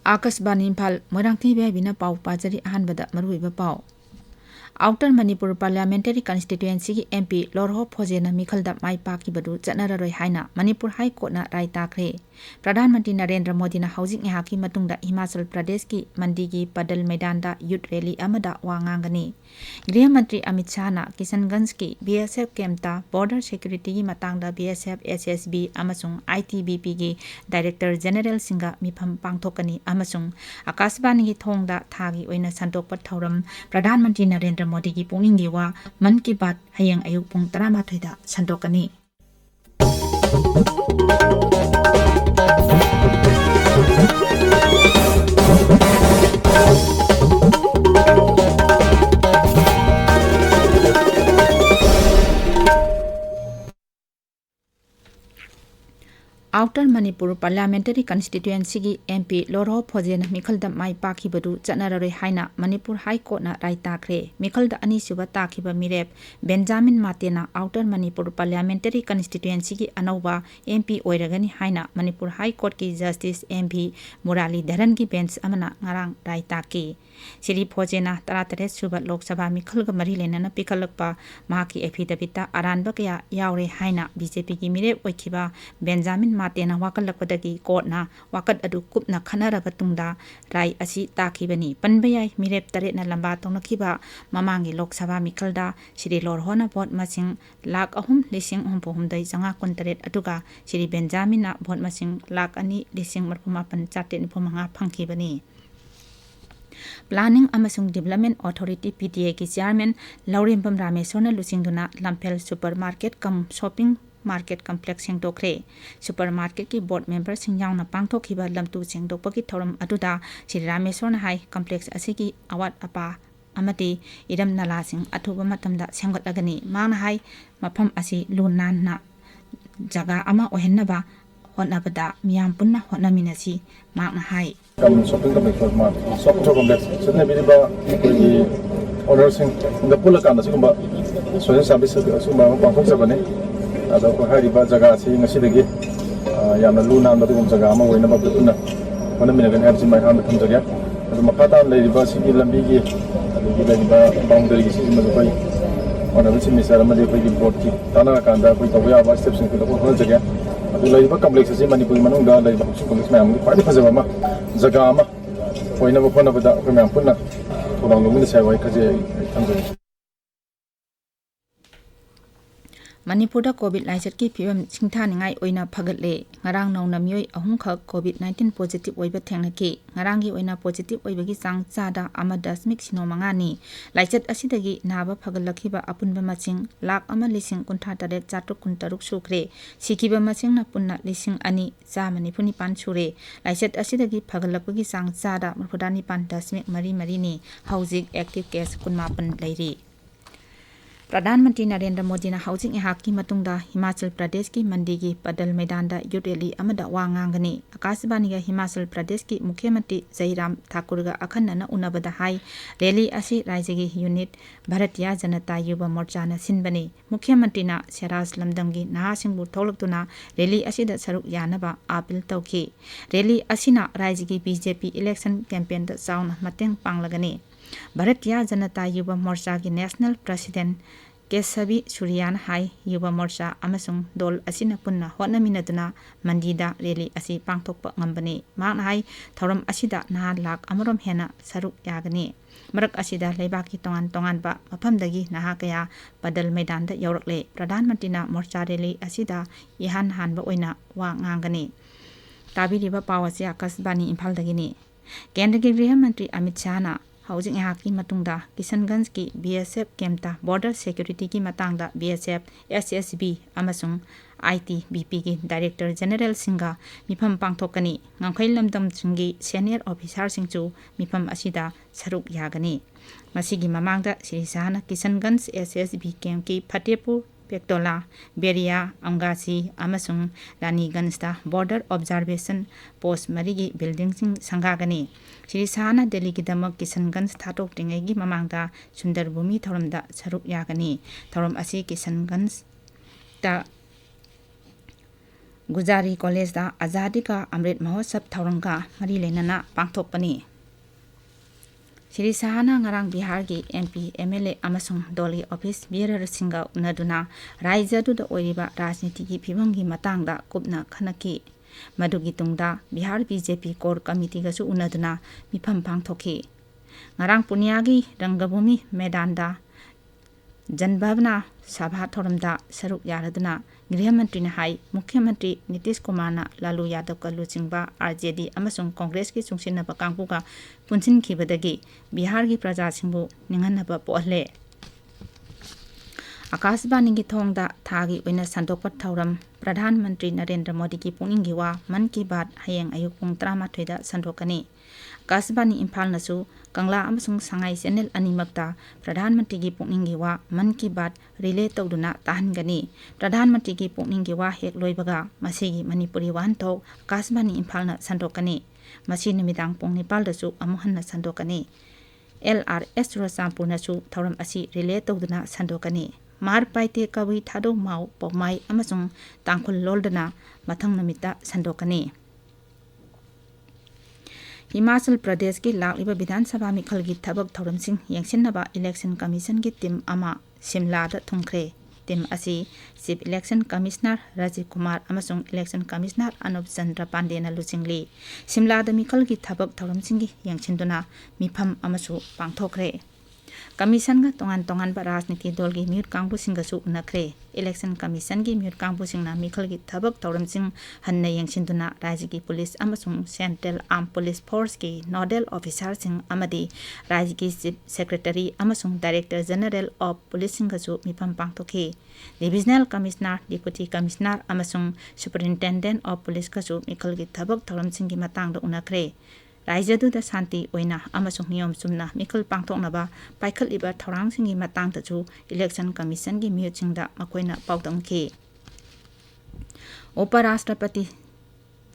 आकाशवाणी इम्फाल मोइरांगथी बेबिना पाउ पाजरी अहानबदा मरुइबा पाउ outer Manipur parliamentary constituency की एमपी लोरहो फोजेना मिखलदा माई पाकिबदु चनररोय हाइना मणिपुर हाई कोर्टना राय ताख्रे प्रधानमंत्री नरेंद्र मोदी ना हौजिक यहाकी मतुंगदा हिमाचल प्रदेश की मंडी की पडल मैदानदा यूथ रैली अमदा वांगांगनी गृह मंत्री अमित शाह ना किशनगंज की बीएसएफ कैंपता बॉर्डर सिक्योरिटी की मतंगदा बीएसएफ एसएसबी अमसुंग आईटीबीपी की डायरेक्टर जनरल सिंगा मिफम पांगथोकनी अमसुंग आकाशवाणी की थोंगदा थागी ओइना संतोकपा थौरम प्रधानमंत्री नरेंद्र मोदी की पुंगिंगी वा मन की बात हयंग अयुक पुंग 11 संतोकनी आउटर मणिपुर पार्लियामेंटरी कंस्टिट्युएंसी की एमपी लोरहो फोजेन मिखलदा माई पाखिबदु चनररोय हाइना मणिपुर हाई कोर्टना राय ताख्रे मिखलदा अनिसुबा ताखिबा मिरेप बेंजामिन मातेना आउटर मणिपुर पार्लियामेंटरी कंस्टिट्युएंसी की अनौबा एमपी ओइरगनी हाइना मणिपुर हाई कोर्ट की जस्टिस एमपी मुराली धरन की बेंच अमना ngarang राय ताकी श्री फोजेना 33 सुबा लोकसभा मिखलगा मरी लेना पिखलकपा माकी एफिडेविटा अरानबा कया यावरे हाइना बीजेपी की मिरेप ओइखिबा बेंजामिन मातेना वाकलकपदगी कोर्टना वाकत अदु कुपना खनरबा तुंगदा राय असी ताखिबनी पनबयाई मिरेप तरेना लंबा तौनखिबा ममांगी लोकसभा मिखलदा श्री लोरहोना भोट मसिंग लाख 3,8,938 अदुगा श्री बेंजामिना भोट मसिंग लाख 2,38,495 फंखिबनी प्लानिंग अमसुंग डेवलपमेंट अथॉरिटी पीटीए की चेयरमैन लौरेंबम रामेश्वरना लुचिंगदुना लंपेल supermarket cum shopping market complex सेंगदोखरे सुपरमार्केट की बोर्ड मेंबर सिंगांगना पांगथोखिबा लमतु सेंगदोकपगी थौरम अदुदा श्री रामेश्वरना हाई कम्प्लेक्स असिगी अवात अपा अमती इरम नालासिंग अथुबा मतमदा सेंगदलगनी मांगना हाई मफम असी लुनानना जगह अमा ओहेन्नबा होनबदा मियाम पुन्ना होनमिनसी मांगना हाई शॉपिंग कम्प्लेक्स सदने बिरिबा कोई ऑर्डरसिंग पुल कान सिगुंबा सोशल सर्विस सिगुंबा पांथोकजबने अदा को हारिबा जगह से ngasiदगी यामना लुना मदुगुम जगह अमा ओइनबा पुन्ना होनमिनगन हाबसि माइहाम थमजगे अदु मखाता लेरिबा सिगी लंबी की अदुगी लेरिबा बाउंडरी की सिगी मदु कोई ऑनरेबल चीफ मिनिस्टर अमदि कोई बोर्ड की ताना कांदा कोई तबया स्टेप्स को होनजगे अदु लेरिबा कम्प्लेक्स से मणिपुर मनुंगदा लेरिबा कम्प्लेक्स मैम ख्वाइ फजबा मा जगह अमा ओइनबा फोनबदा कोई मैम पुन्ना थोलांग लुमिन साइवाई खजे थमजगे मणिपुर कोविड लाइचत की फिवम सिंथानिंगाई ओइना फगतले ngarang नौना मियोई अहुमखक कोविड 19 पॉजिटिव ओइबा थेंगनकी ngaranggi ओइना पॉजिटिव ओइबगी चांग चादा 1.05 लाइचत असिदगी नाबा फगलखिबा अपुनबा मसिंग लाख 1,53,463 सुख्रे सिखिबा मसिंगना पुन्ना 2,2,995 सुरे लाइचत असिदगी फगलखबगी चांग चादा 49.3 नि हौजिक एक्टिव केस 19 लैरी प्रधानमंत्री नरेंद्र मोदी ना हौजिक यहाकी मतुंगदा हिमाचल प्रदेश की मंडी की पडल मैदानदा यूथ रैली अमदा वांगांगनी आकाशवाणी का हिमाचल प्रदेश की मुख्यमंत्री जयराम ठाकुर का अखन्नना उनबदा हाई रैली असी राज्य की यूनिट भारतीय जनता युवा मोर्चा ना सिनबनी मुख्यमंत्री ना सेराज लमदंगी नहासिंगबु थौलक्तुना रैली असिदा सरुक यानबा अपील तौखी रैली असिना राज्य की बीजेपी इलेक्शन कैंपेन दा चाउना मतेंग पांगलगनी भारतीय जनता युवा मोर्चा की national president Kesavi सूर्यान high Yuva Morcha अमसुंग दोल असिना पुन्ना होनमिनदुना मंदीदा रैली असी पांगथोकपा ngambani मांगना हाई थौरम असिदा नहा लाख अमरोम हेना सरुक यागनी मरक असिदा लेबाकी तोंगान तोंगानबा मफमदगी नहा कया पडल मैदानदा यौरकले प्रधानमंत्री ना मोर्चा रैली असिदा इहान हानबा ओइना वा nganggani ताबिरिबा पावसे आकाशवाणी इम्फालदगिनी केंद्र के गृह मंत्री अमित शाह ना हौजिक यहाकी मतुंगदा किशनगंज की बीएसएफ कैंपता बॉर्डर सिक्योरिटी की मतंगदा बीएसएफ एसएसबी अमसुंग आईटीबीपी की डायरेक्टर जनरल सिंगा मिफम पांगथोकनी ngangkhai lamdam singi senior officer singchu मिफम असिदा सरुक यागनी मसिगी ममांगदा श्री शाहना किशनगंज एसएसबी कैंप की फतेहपुर पेक्टोला बेरिया अंगासी अमसुंग रानीगंजता बॉर्डर ऑब्जर्वेशन पोस्ट मरीगी बिल्डिंग संगागनी श्री शाहना दिल्ली की दमक किशनगंज थाटोक्टिंगेगी ममांगदा सुंदर भूमि थौरमदा सरुक यागनी थौरम असी किशनगंज ता गुजारी कॉलेज दा आजादी का अमृत महोत्सव थौरंग का मरी लेनना पांगथोकपनी श्री शाहना ngarang बिहार की MP MLA अमसुंग दोली ऑफिस बियर सिंगा उनदुना राज्य दुदा ओइरिबा राजनीति की फिवम की मतंगदा कुपना खनकी मदुगी तुंगदा बिहार BJP कोर कमिटी गसु उनदुना मिफम पांगथोकी ngarang पुनियागी रंगभूमि मैदानदा जनभावना सभा थोरमदा सरुक यारदुना गृह मंत्री ने हाई मुख्यमंत्री नीतीश कुमार ना लालू यादव का लुचिंगबा RJD अमसुंग कांग्रेस की सुंगसिनबा कांगपुगा पुनसिनखिबदगी बिहार की प्रजा सिंबु निंगनबा पोहले आकाशवाणी की थोंगदा थागी ओइना संदोकपा थौरम प्रधानमंत्री नरेंद्र मोदी की पुनिंगी वा मन की बात हयेंग अयुक पुंग 13 दा संदोकनी आकाशवाणी इम्फाल नसु कंगला अमसुंग संगाई चैनल अनिमक्ता प्रधानमंत्री की पुनिंगी वा मन की बात रिले तौदुना ताहनगनी प्रधानमंत्री की पुनिंगी वा हेक लोइबगा मसीगी मणिपुरी वाहनथौ आकाशवाणी इम्फाल न संदोकनी मसी निमिदांग पुंग निपाल दसु अमुहन संदोकनी LRS रोसामपुर नसु थौरम असी रिले तौदुना संदोकनी मार पाइते कवि थादो माउ पौमाई अमसुंग तांखुल लोलदना मथंग नमिता संदोकनी हिमाचल प्रदेश की लाखलिबा विधानसभा मिखल की थबक थौरमसिंग यंगसिनबा इलेक्शन कमीशन की टीम अमा शिमला दा थुंखरे टीम असी chief election commissioner Rajiv Kumar अमसुंग इलेक्शन कमिश्नर अनुप चंद्र पांडे ना लुचिंगली शिमला दा मिखल की थबक थौरमसिंग यंगसिनदुना मिफम अमसु पांगथोखरे कमीशन का तोंगान तोंगान बा राजनीति दल की म्यूट कांगबु सिंगसु उनखरे इलेक्शन कमीशन की म्यूट कांगबु सिंगना मिखल की थबक थौरम सिंग हन्ने यंगसिनदुना राज्य की पुलिस अमसुंग सेंट्रल आर्म पुलिस फोर्स की नोडल ऑफिसर सिंग अमदी राज्य की चीफ सेक्रेटरी अमसुंग डायरेक्टर जनरल ऑफ पुलिस सिंगसु मिफम पांगथोखी डिविजनल कमिश्नर डिप्यूटी कमिश्नर अमसुंग सुपरिंटेंडेंट ऑफ पुलिस कसु मिखल की थबक थौरम सिंग की मतंग उनखरे राज्यदुदा शांति ओइना अमसुंग नियम चुमना मिखल पांगथोकनबा पाइखलिबा थौरांगसिंगी मतंगदसु इलेक्शन कमीशन की म्यूटसिंगदा मखोइना पाउदंखि उपराष्ट्रपति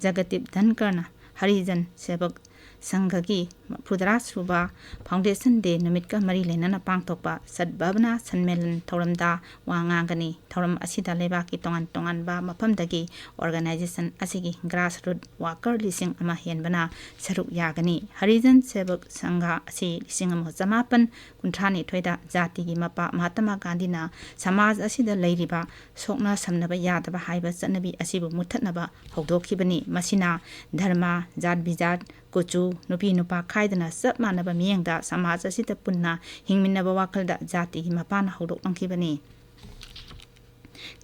जगदीप धनखड़ हरिजन सेवक संघ की फुदरा सुबा फाउंडेशन डे निमित का मरी लेना पांगथोकपा सद्भावना सम्मेलन थौरमदा वांगागनी थौरम असिदा लेबा की तोंगान तोंगान बा मफमदगी ऑर्गेनाइजेशन असिगी ग्रास रूट वाकर लिसिंग अमा हेनबना सरुक यागनी हरिजन सेवक संघ असि लिसिंग अमा जमापन कुंथ्रानी थोइदा जाति की मपा महात्मा गांधी ना समाज असिदा लैरिबा सोकना समनबा यादबा हाइबा चनबी असिबु मुथतनबा हौदोखिबनी मसिना धर्म जात बिजात कुचु नुपी नुपा खाइदना सब मानबा मियंगदा समाज असिदा पुन्ना हिंगमिनबा वाखलदा जाति की मपान हौदोकलंखिबनी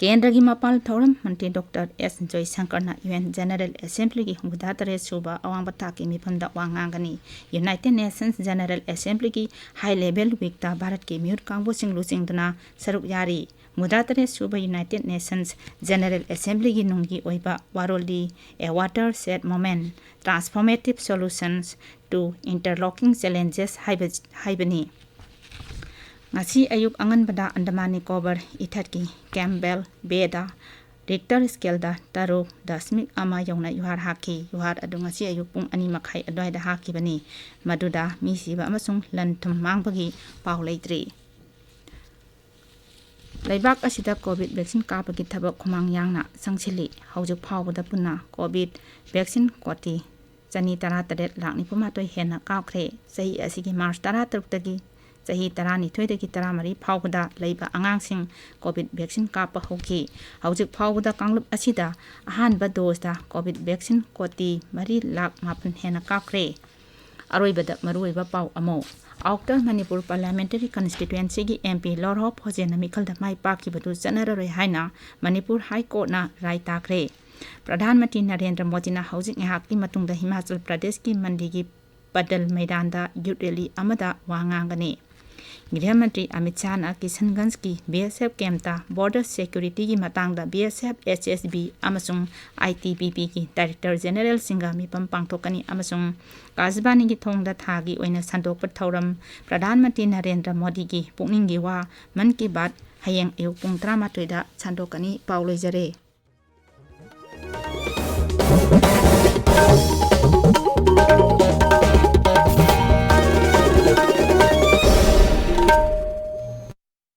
केंद्र की मपाल थौरम मंत्री डॉक्टर S जयशंकर ना UN जनरल असेंबली की हुदा तरे सुबा अवांग बता की मिफमदा वांगागनी यूनाइटेड नेशंस जनरल असेंबली की हाई लेवल वीकता भारत के म्यूट कांगबो सिंगलु सिंगदना सरुक यारी मुदा तरे सुबा यूनाइटेड नेशंस जनरल असेंबली की नुंगी ओइबा वारोली a watershed moment transformative solutions to interlocking challenges हाइबनी ngasi ayuk angan bada Andaman Nicobar इथत की कैम्पबेल बेदा रिक्टर स्केल दा तारो दशमिक अमा यौना युहार हाकी युहार अदु ngasi ayuk पुंग अनि मखाई अद्वाइदा हाकीबनी मदुदा मिसिबा अमसुंग लनथुम मांगबगी पाउ लेत्रि लैबाक असिदा कोविड वैक्सीन कापगी थबक खुमांग यांगना संगसिली हौजुक फावबदा पुन्ना कोविड वैक्सीन कोटी चनी 13 लाख निपुमातोय हेना कावख्रे सही असिगी मार्च 13 तगी सही 12 13 फावबदा लैबा आंगांसिंग कोविड वैक्सीन कापा होकी हौजुक फावबदा कांगलुप असिदा अहानबा डोजदा कोविड वैक्सीन कोटी 3 लाख मापन हेना कावख्रे अरोइबदा मरुइबा पाउ अमो आउटर मणिपुर पार्लियामेंटरी कॉन्स्टिट्यूएंसी की MP लॉरहो फोजेन मिखलदा माई पाकिबदु चनररोय हाइना मणिपुर हाई कोर्ट ना राय ताख्रे प्रधानमंत्री नरेंद्र मोदी ना हौजिक यहाकी मतुंगदा हिमाचल प्रदेश की मंडी की पडल मैदान दा यूथ रैली अमदा वांगांगनी गृह मंत्री अमित शाह ना किशनगंज की BSF कैंपता बॉर्डर सिक्योरिटी की मतंगदा BSF HSB अमसुंग ITBP की डायरेक्टर जनरल सिंगा मिपम पांगथोकनी अमसुंग काजबानी की थोंगदा थागी ओइना संदोकप थौरम प्रधानमंत्री नरेंद्र मोदी की पुनिंगी वा मन की बात हयेंग अयुक पुंग 13 दा संदोकनी पाउ लेजरे।